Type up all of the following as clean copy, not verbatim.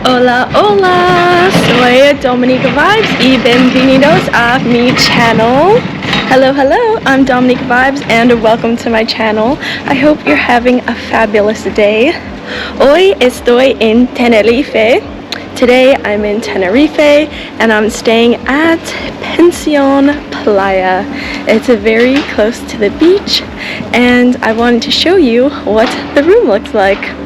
Hola, hola! Soy Dominique Vibez y bienvenidos a mi channel. Hello, hello! I'm Dominique Vibez and welcome to my channel. I hope you're having a fabulous day. Hoy estoy en Tenerife. Today I'm in Tenerife and I'm staying at Pension Playa. It's very close to the beach and I wanted to show you what the room looks like.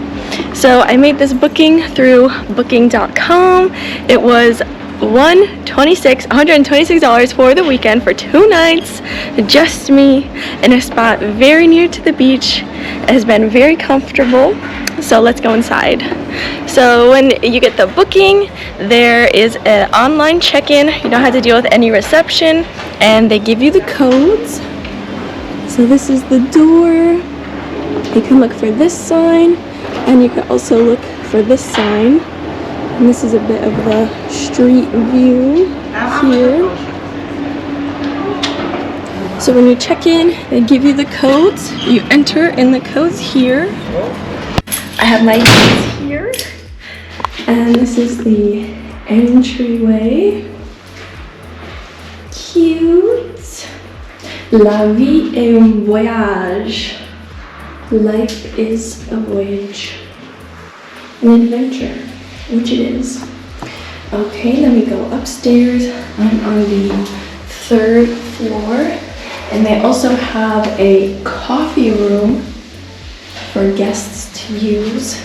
So I made this booking through booking.com. It was $126 for the weekend for 2 nights, just me, in a spot very near to the beach. It has been very comfortable. So let's go inside. So when you get the booking, there is an online check-in. You don't have to deal with any reception, and they give you the codes. So this is the door. You can look for this sign, and you can also look for this sign. And this is a bit of the street view here. So when you check in, they give you the codes. You enter in the codes here. I have my keys here, and this is the entryway. Cute. La vie est un voyage. Life is a voyage. An adventure, which it is. Okay, then we go upstairs. I'm on the 3rd floor, and they also have a coffee room for guests to use.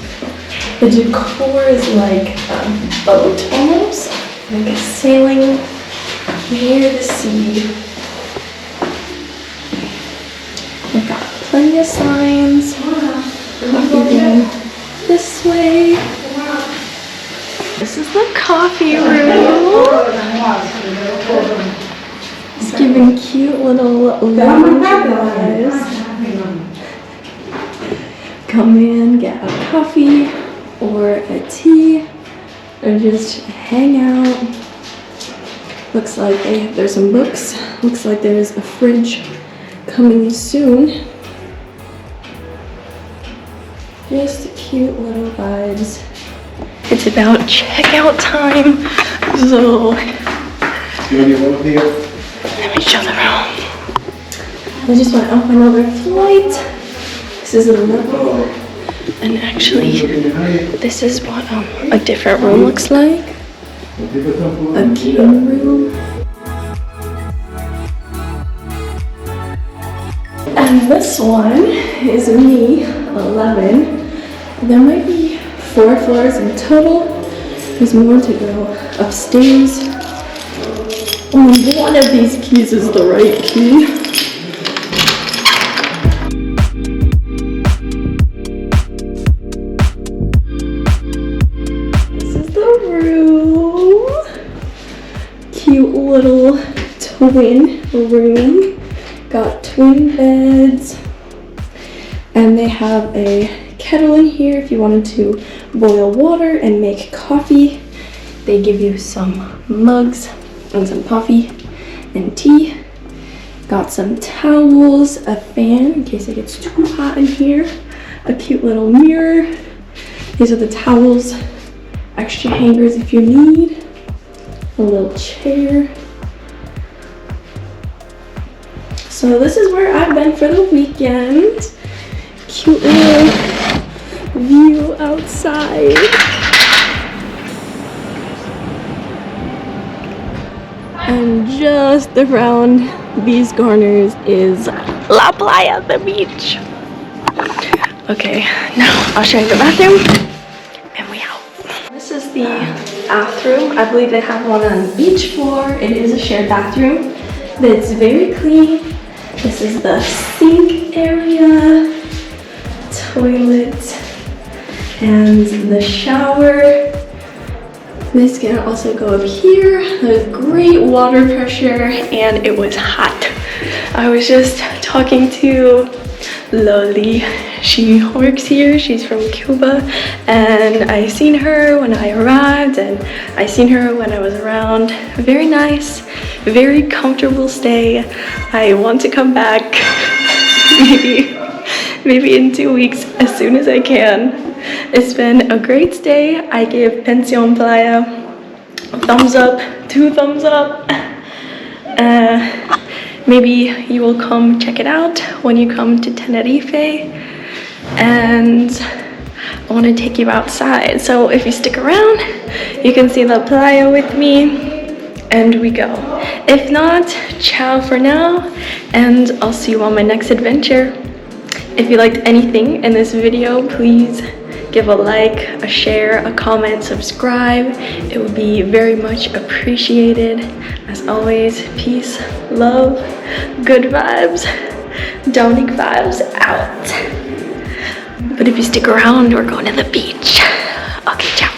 The decor is like a boat almost, like a sailing near the sea. We've got plenty of signs. Coffee room this way. This is the coffee room. It's giving cute little lounge vibes. Come in, get a coffee or a tea, or just hang out. Looks like there's some books. Looks like there's a fridge coming soon. Just cute little vibes. It's about checkout time, so let me show the room. I just went up another flight. This is a level, and actually, this is what a different room looks like. A king room. And this one is me, 11. There might be 4 floors in total. There's more to go upstairs. Only one of these keys is the right key. Cute little twin room. Got twin beds, and they have a kettle in here if you wanted to boil water and make coffee. They give you some mugs and some coffee and tea. Got some towels, a fan in case it gets too hot in here, a cute little mirror. These are the towels, extra hangers if you need. A little chair. So this is where I've been for the weekend. Cute little view outside. And just around these corners is La Playa, the beach. Okay, now I'll show you the bathroom. And we out. This is the bathroom. I believe they have one on each floor. It is a shared bathroom. It's very clean. This is the sink area, toilet, and the shower. This can also go up here. There's great water pressure, and it was hot. I was just talking to Loli. She works here. She's from Cuba, and I seen her when I arrived, and I seen her when I was around. Very nice, very comfortable stay. I want to come back maybe in 2 weeks as soon as I can. It's been a great stay. I give Pension Playa a thumbs up, 2 thumbs up. Maybe you will come check it out when you come to Tenerife, and I want to take you outside. So if you stick around, you can see the playa with me, and we go. If not, ciao for now, and I'll see you on my next adventure. If you liked anything in this video, please give a like, a share, a comment, subscribe. It would be very much appreciated. As always, peace, love, good vibes. Dominique Vibez out. But if you stick around, we're going to the beach. Okay, ciao.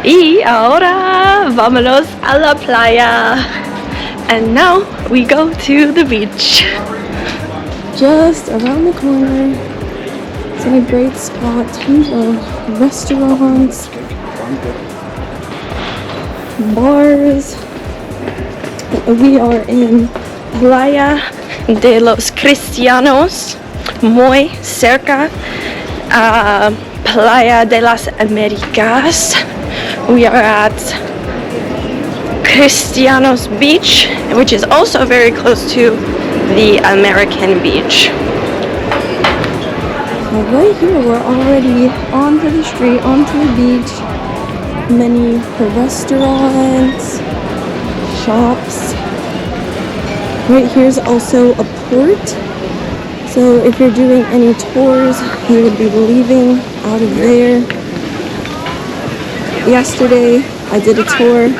Y ahora vámonos a la playa. And now we go to the beach. Just around the corner. It's in a great spot. Tons of restaurants, bars. We are in Playa de los Cristianos, muy cerca a Playa de las Americas. We are at Cristianos Beach, which is also very close to the American beach. Right here, we're already onto the street, onto the beach. Many restaurants, shops. Right here's also a port. So if you're doing any tours, you would be leaving out of there. Yesterday, I did a tour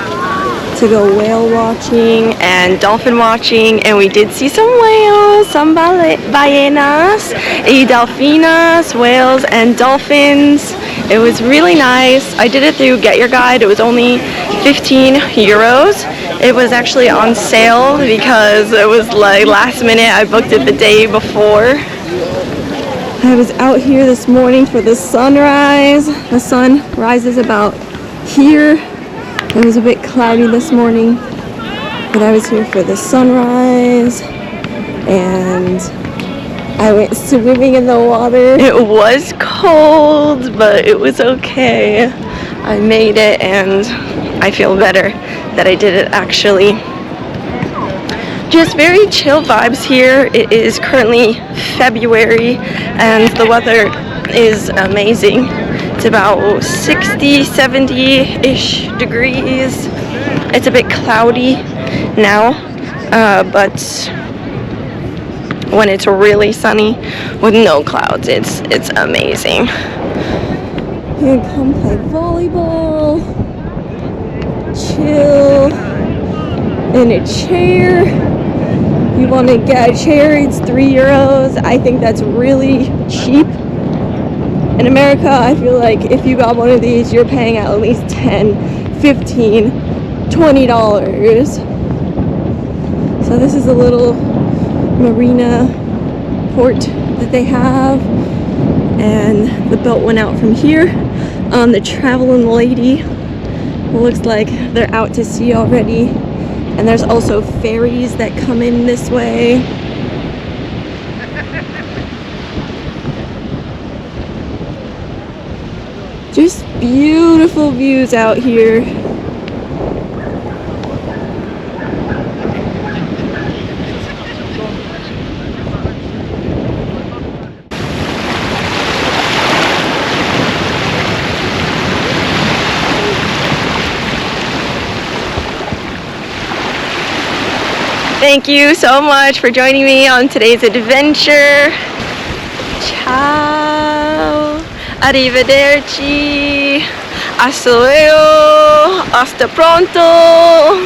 to go whale watching and dolphin watching, and we did see some whales, some ballenas y delfinas, whales and dolphins. It was really nice. I did it through Get Your Guide. It was only 15 euros. It was actually on sale because it was like last minute. I booked it the day before. I was out here this morning for the sunrise. The sun rises about here. It was a bit cloudy this morning, but I was here for the sunrise, and I went swimming in the water. It was cold, but it was okay. I made it, and I feel better that I did it actually. Just very chill vibes here. It is currently February, and the weather is amazing. It's about 60, 70-ish degrees. It's a bit cloudy now, but when it's really sunny with no clouds, it's amazing. You can come play volleyball, chill in a chair. If you want to get a chair, it's 3 euros. I think that's really cheap. In America, I feel like if you got one of these, you're paying at least $10, $15, $20. So this is a little marina port that they have, and the boat went out from here. The traveling lady, looks like they're out to sea already, and there's also ferries that come in this way. Just beautiful views out here. Thank you so much for joining me on today's adventure. Ciao. Arrivederci. Hasta luego. Hasta pronto.